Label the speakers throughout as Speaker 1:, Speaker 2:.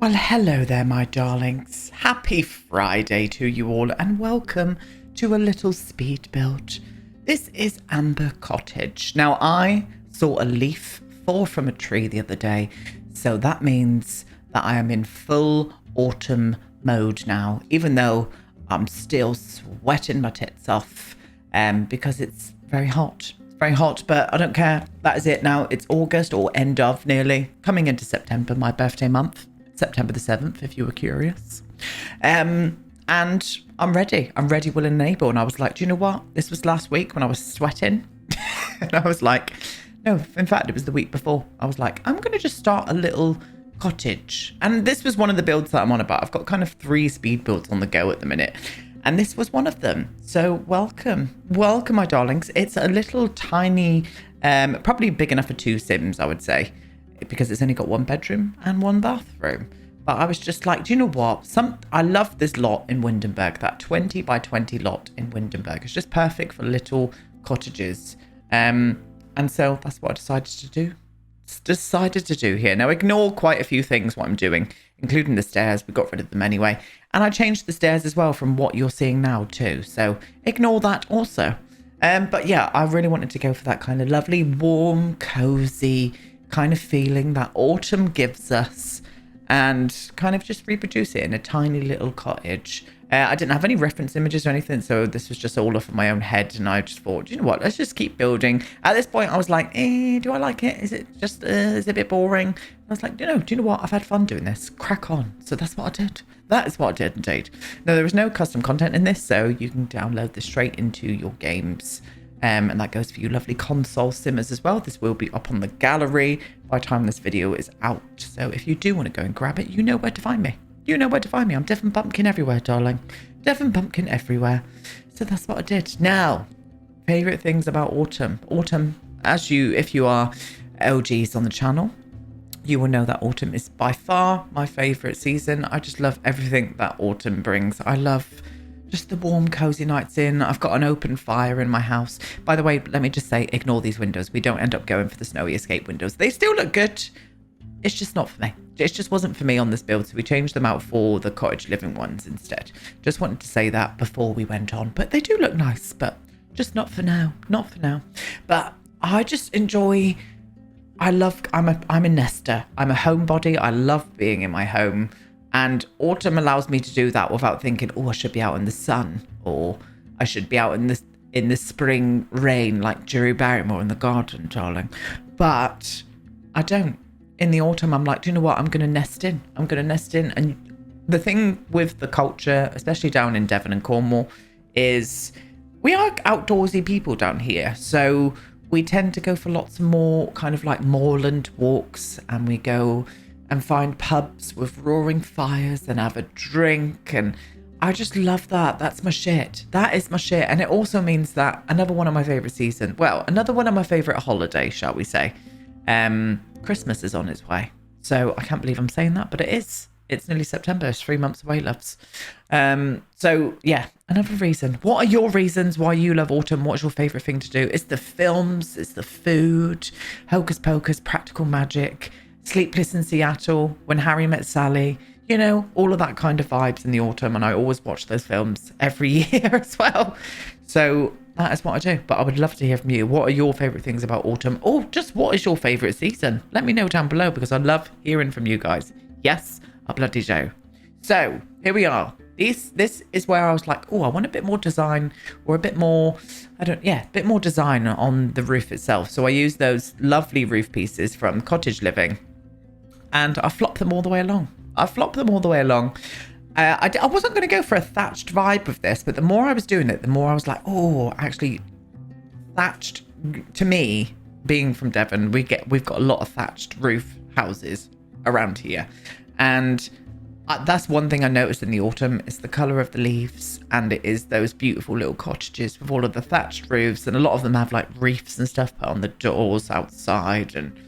Speaker 1: Well, hello there, my darlings. Happy Friday to you all, and welcome to a little speed build. This is Amber Cottage. Now, I saw a leaf fall from a tree the other day, so that means that I am in full autumn mode now, even though I'm still sweating my tits off because it's very hot. It's very hot, but I don't care. That is it now. It's August, or end of nearly, coming into September, my birthday month. September the 7th, if you were curious. And I'm ready. I'm ready, willing and able. And I was like, do you know what? This was last week when I was sweating. And I was like, no, in fact, it was the week before. I was like, I'm going to just start a little cottage. And this was one of the builds that I'm on about. I've got kind of 3 speed builds on the go at the minute. And this was one of them. So welcome. Welcome, my darlings. It's a little tiny, probably big enough for 2 Sims, I would say, because it's only got 1 bedroom and 1 bathroom. But I was just like, do you know what? I love this lot in Windenburg, that 20 by 20 lot in Windenburg. It's just perfect for little cottages. And so that's what I decided to do here. Now, ignore quite a few things what I'm doing, including the stairs. We got rid of them anyway. And I changed the stairs as well from what you're seeing now too. So ignore that also. But yeah, I really wanted to go for that kind of lovely, warm, cozy kind of feeling that autumn gives us, and kind of just reproduce it in a tiny little cottage. I didn't have any reference images or anything, so this was just all off of my own head, and I just thought, you know what, let's just keep building. At this point I was like, do I like it? Is it just is it a bit boring? I was like, do you know what, I've had fun doing this, crack on. So that's what I did. That is what I did indeed. Now, there is no custom content in this, so you can download this straight into your games. And that goes for you lovely console simmers as well. This will be up on the gallery by the time this video is out. So if you do want to go and grab it, you know where to find me. You know where to find me. I'm DevonBumpkin everywhere, darling. DevonBumpkin everywhere. So that's what I did. Now, favourite things about autumn. Autumn, if you are OGs on the channel, you will know that autumn is by far my favourite season. I just love everything that autumn brings. I love just the warm, cozy nights in. I've got an open fire in my house. By the way, let me just say, ignore these windows. We don't end up going for the snowy escape windows. They still look good. It's just not for me. It just wasn't for me on this build, so we changed them out for the cottage living ones instead. Just wanted to say that before we went on. But they do look nice, but just not for now. Not for now. But I just enjoy... I'm a nester. I'm a homebody. I love being in my home. And autumn allows me to do that without thinking, oh, I should be out in the sun, or I should be out in the spring rain like Drew Barrymore in the garden, darling. But I don't. In the autumn, I'm like, do you know what? I'm going to nest in. And the thing with the culture, especially down in Devon and Cornwall, is we are outdoorsy people down here. So we tend to go for lots more kind of like moorland walks, and we go and find pubs with roaring fires and have a drink, and I just love that. That's my shit. That is my shit. And it also means that another one of my favourite holidays, shall we say, Christmas is on its way. So I can't believe I'm saying that, but it is. It's nearly September. It's 3 months away, loves. So yeah, another reason. What are your reasons why you love autumn? What's your favourite thing to do? It's the films, it's the food, Hocus Pocus, Practical Magic, Sleepless in Seattle, When Harry Met Sally, you know, all of that kind of vibes in the autumn. And I always watch those films every year as well. So that is what I do. But I would love to hear from you. What are your favourite things about autumn? Or just what is your favourite season? Let me know down below, because I love hearing from you guys. Yes, I bloody do. So here we are. This is where I was like, oh, I want a bit more design, or a bit more, a bit more design on the roof itself. So I used those lovely roof pieces from Cottage Living, and I flopped them all the way along. I wasn't going to go for a thatched vibe with this, but the more I was doing it, the more I was like, oh, actually, thatched, to me, being from Devon, we've got a lot of thatched roof houses around here. And that's one thing I noticed in the autumn, is the colour of the leaves, and it is those beautiful little cottages with all of the thatched roofs, and a lot of them have like wreaths and stuff put on the doors outside, and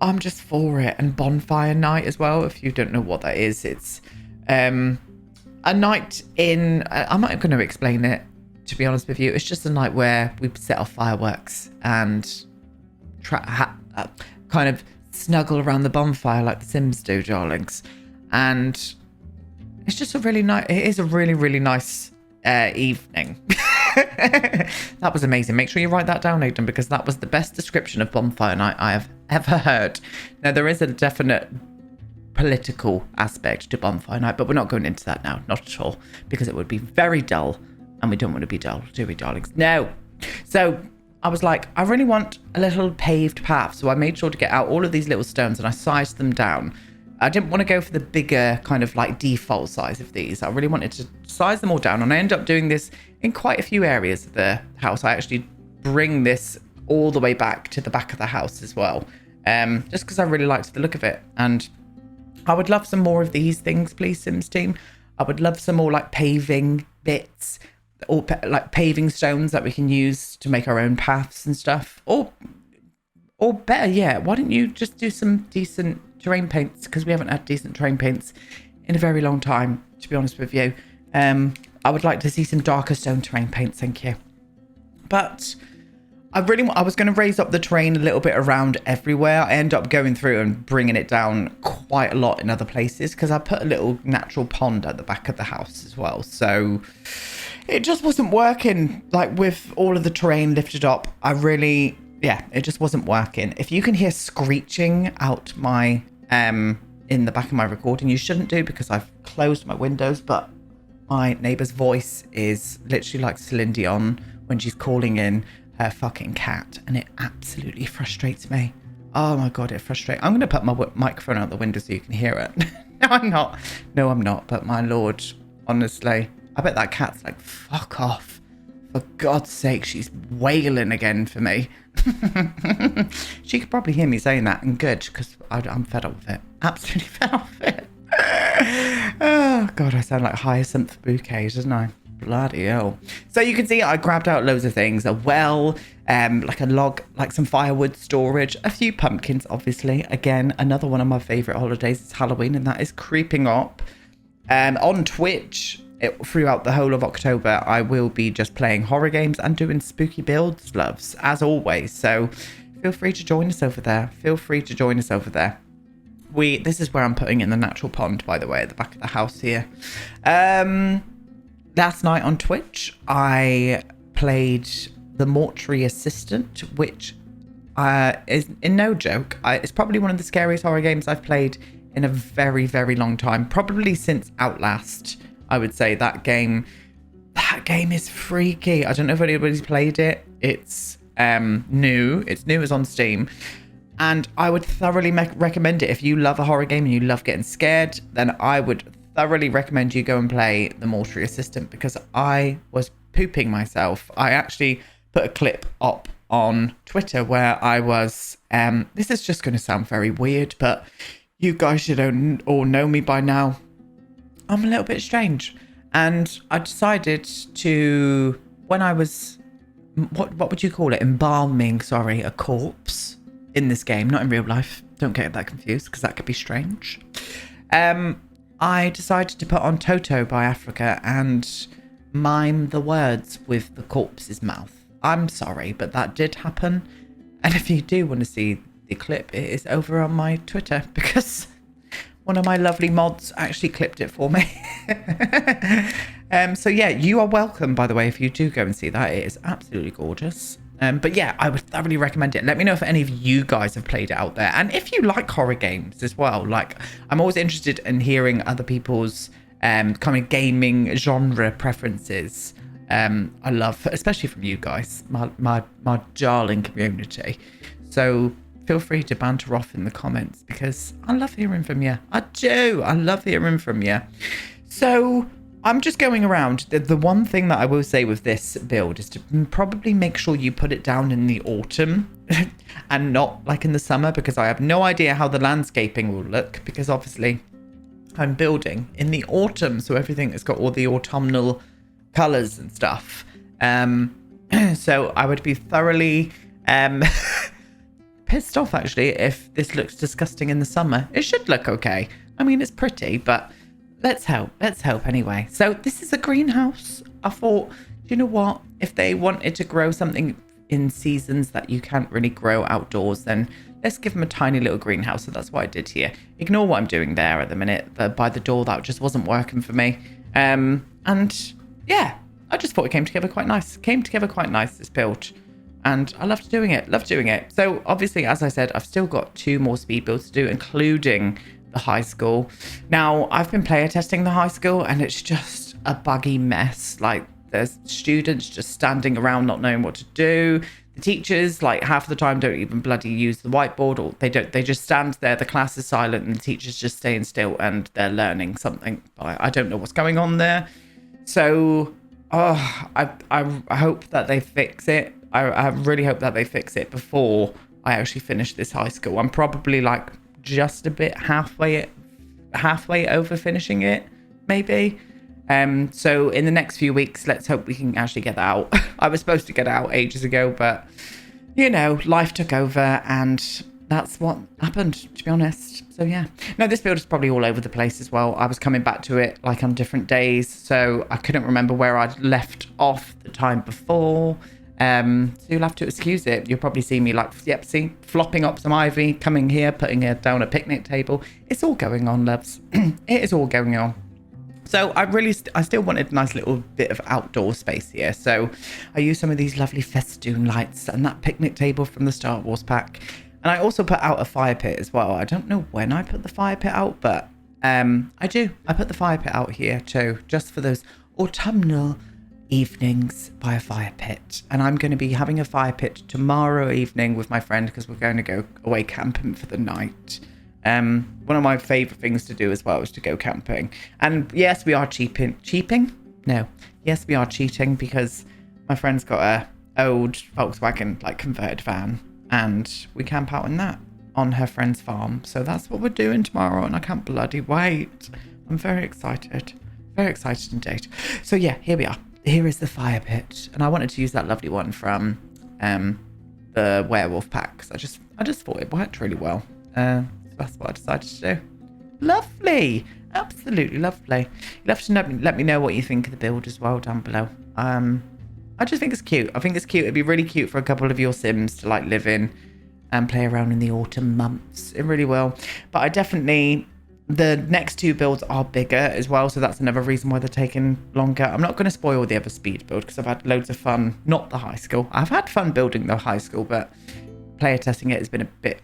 Speaker 1: I'm just for it. And bonfire night as well, if you don't know what that is, it's a night in, I'm not going to explain it, to be honest with you. It's just a night where we set off fireworks and kind of snuggle around the bonfire like the Sims do, darlings. And it's just it is a really, really nice evening. That was amazing. Make sure you write that down, Aidan, because that was the best description of bonfire night I have ever heard. Now, there is a definite political aspect to bonfire night, but we're not going into that now, not at all, because it would be very dull, and we don't want to be dull, do we, darlings? No. So I was like, I really want a little paved path, so I made sure to get out all of these little stones and I sized them down. I didn't want to go for the bigger kind of like default size of these. I really wanted to size them all down, and I ended up doing this in quite a few areas of the house. I actually bring this all the way back to the back of the house as well, just because I really liked the look of it. And I would love some more of these things, please, Sims team. I would love some more like paving bits, or like paving stones that we can use to make our own paths and stuff. Or better yet, why don't you just do some decent terrain paints, because we haven't had decent terrain paints in a very long time, to be honest with you. I would like to see some darker stone terrain paints, thank you. But I was going to raise up the terrain a little bit around everywhere. I end up going through and bringing it down quite a lot in other places, because I put a little natural pond at the back of the house as well. So it just wasn't working, like with all of the terrain lifted up. It just wasn't working. If you can hear screeching out my in the back of my recording, you shouldn't do, because I've closed my windows, but my neighbour's voice is literally like Celine Dion when she's calling in her fucking cat, and it absolutely frustrates me. Oh my god, it frustrates. I'm going to put my microphone out the window so you can hear it. No, I'm not. But my lord, honestly, I bet that cat's like, fuck off. For God's sake, she's wailing again for me. She could probably hear me saying that, and good, because I'm fed up with it. Absolutely fed up with it. Oh god, I sound like hyacinth bouquet, doesn't I? Bloody hell. So you can see I grabbed out loads of things. A well, like a log, like some firewood storage, a few pumpkins, obviously. Again, another one of my favourite holidays is Halloween, and that is creeping up. On Twitch, throughout the whole of October, I will be just playing horror games and doing spooky builds, loves, as always. So feel free to join us over there. This is where I'm putting in the natural pond, by the way, at the back of the house here. Last night on Twitch, I played The Mortuary Assistant, which is, in no joke, it's probably one of the scariest horror games I've played in a very, very long time. Probably since Outlast, I would say. That game is freaky. I don't know if anybody's played it. It's new. It's new, it's on Steam. And I would thoroughly recommend it. If you love a horror game and you love getting scared, then I would thoroughly recommend you go and play The Mortuary Assistant, because I was pooping myself. I actually put a clip up on Twitter where I was, this is just going to sound very weird, but you guys should all know me by now. I'm a little bit strange. And I decided to, when I was, what would you call it? Embalming, a corpse in this game, not in real life. Don't get that confused, because that could be strange. I decided to put on Toto by Africa and mime the words with the corpse's mouth. I'm sorry, but that did happen. And if you do want to see the clip, it is over on my Twitter, because one of my lovely mods actually clipped it for me. So yeah, you are welcome, by the way, if you do go and see that. It is absolutely gorgeous. But yeah, I would thoroughly recommend it. Let me know if any of you guys have played it out there, and if you like horror games as well. Like, I'm always interested in hearing other people's kind of gaming genre preferences. I love, especially from you guys, my darling community. So feel free to banter off in the comments, because I love hearing from you. I do. I love hearing from you. So I'm just going around. The one thing that I will say with this build is to probably make sure you put it down in the autumn and not like in the summer, because I have no idea how the landscaping will look, because obviously I'm building in the autumn, so everything has got all the autumnal colours and stuff. So I would be thoroughly pissed off, actually, if this looks disgusting in the summer. It should look okay. I mean, it's pretty, but let's hope anyway. So this is a greenhouse. I thought, you know what? If they wanted to grow something in seasons that you can't really grow outdoors, then let's give them a tiny little greenhouse. So that's what I did here. Ignore what I'm doing there at the minute. By the door, that just wasn't working for me. And yeah, I just thought it came together quite nice. This build. And I loved doing it. So obviously, as I said, I've still got 2 more speed builds to do, including the high school. Now, I've been player testing the high school and it's just a buggy mess. Like, there's students just standing around not knowing what to do. The teachers, like, half of the time don't even bloody use the whiteboard, or they just stand there. The class is silent and the teacher's just staying still and they're learning something. I don't know what's going on there. So, I hope that they fix it. I really hope that they fix it before I actually finish this high school. I'm probably like just a bit halfway over finishing it, maybe. So in the next few weeks, let's hope we can actually get that out. I was supposed to get it out ages ago, but you know, life took over and that's what happened, to be honest. So yeah. No, this build is probably all over the place as well. I was coming back to it like on different days, so I couldn't remember where I'd left off the time before. So you'll have to excuse it. You'll probably see me like, flopping up some ivy, coming here, putting it down a picnic table. It's all going on, loves. It is all going on. So I still wanted a nice little bit of outdoor space here. So I used some of these lovely festoon lights and that picnic table from the Star Wars pack. And I also put out a fire pit as well. I don't know when I put the fire pit out, but I do. I put the fire pit out here too, just for those autumnal evenings by a fire pit. And I'm going to be having a fire pit tomorrow evening with my friend because we're going to go away camping for the night. One of my favorite things to do as well is to go camping. And yes, we are cheating. Yes, we are cheating because my friend's got a old Volkswagen like converted van and we camp out in that on her friend's farm. So that's what we're doing tomorrow and I can't bloody wait. I'm very excited indeed. So yeah, here we are. Here is the fire pit, and I wanted to use that lovely one from the werewolf pack. So I just thought it worked really well. So that's what I decided to do. Lovely, absolutely lovely. You'll have to let me know what you think of the build as well down below. I just think it's cute. It'd be really cute for a couple of your Sims to like live in and play around in the autumn months. It really will. But I definitely. The next 2 builds are bigger as well, so that's another reason why they're taking longer. I'm not going to spoil the other speed build because I've had loads of fun. Not the high school. I've had fun building the high school, but player testing it has been a bit,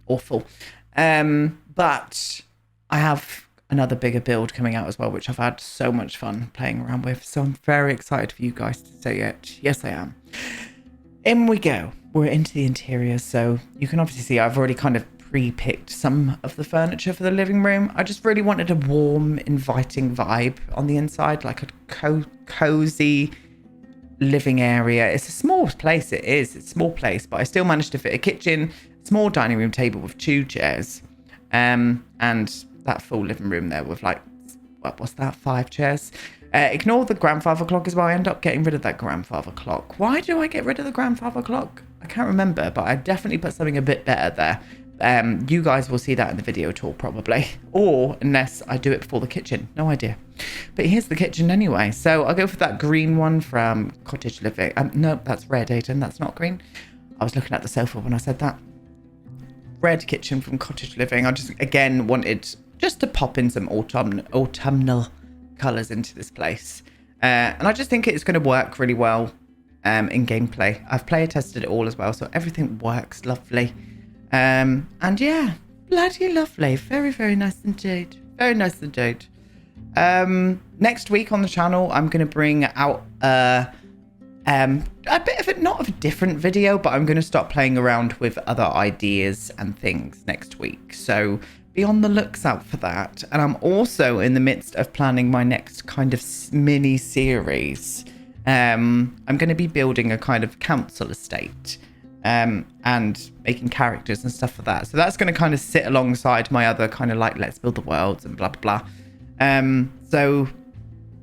Speaker 1: awful. But I have another bigger build coming out as well, which I've had so much fun playing around with. So I'm very excited for you guys to see it. Yes, I am. In we go. We're into the interior, so you can obviously see I've already kind of pre-picked some of the furniture for the living room. I just really wanted a warm, inviting vibe on the inside, like a cozy living area. It's a small place, it's a small place, but I still managed to fit a kitchen, small dining room table with 2 chairs, and that full living room there with like, what's that, 5 chairs. Ignore the grandfather clock as well. I end up getting rid of that grandfather clock. Why do I get rid of the grandfather clock? I can't remember, but I definitely put something a bit better there. You guys will see that in the video tour probably, or unless I do it before the kitchen, no idea. But here's the kitchen anyway. So I'll go for that green one from Cottage Living. No, that's red, Aiden. That's not green. I was looking at the sofa when I said that. Red kitchen from Cottage Living. I just again wanted just to pop in some autumnal colours into this place, and I just think it's going to work really well in gameplay. I've player tested it all as well, so everything works lovely. And yeah, bloody lovely. Very, very nice indeed. Very nice indeed. Next week on the channel, I'm going to bring out a bit of not of a different video, but I'm going to start playing around with other ideas and things next week. So be on the looks out for that. And I'm also in the midst of planning my next kind of mini series. I'm going to be building a kind of council estate. And making characters and stuff for that. So that's going to kind of sit alongside my other kind of like let's build the worlds and blah blah blah. So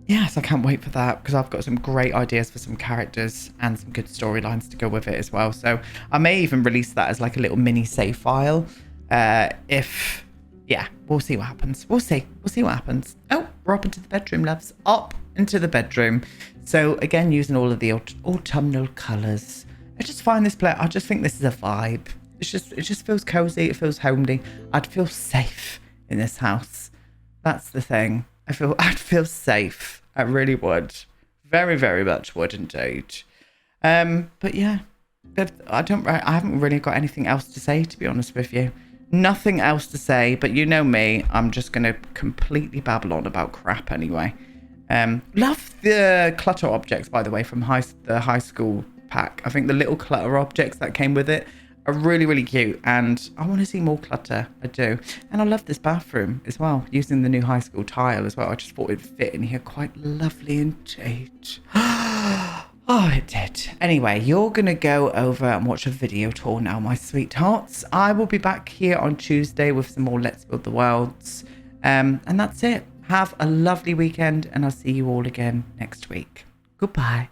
Speaker 1: yes, I can't wait for that because I've got some great ideas for some characters and some good storylines to go with it as well. So I may even release that as like a little mini save file. We'll see what happens. We'll see what happens. Oh, we're up into the bedroom, loves. Up into the bedroom. So again, using all of the autumnal colours. I just find this place, I just think this is a vibe. it just feels cozy. It feels homely. I'd feel safe in this house. That's the thing. I'd feel safe. I really would. Very, very much would indeed. But yeah, I haven't really got anything else to say, to be honest with you. Nothing else to say, but you know me, I'm just going to completely babble on about crap anyway. Love the clutter objects, by the way, from the high school pack. I think the little clutter objects that came with it are really, really cute, and I want to see more clutter. I do. And I love this bathroom as well, using the new high school tile as well. I just thought it'd fit in here quite lovely indeed. Oh, it did. Anyway, you're going to go over and watch a video tour now, my sweethearts. I will be back here on Tuesday with some more Let's Build the Worlds. And that's it. Have a lovely weekend, and I'll see you all again next week. Goodbye.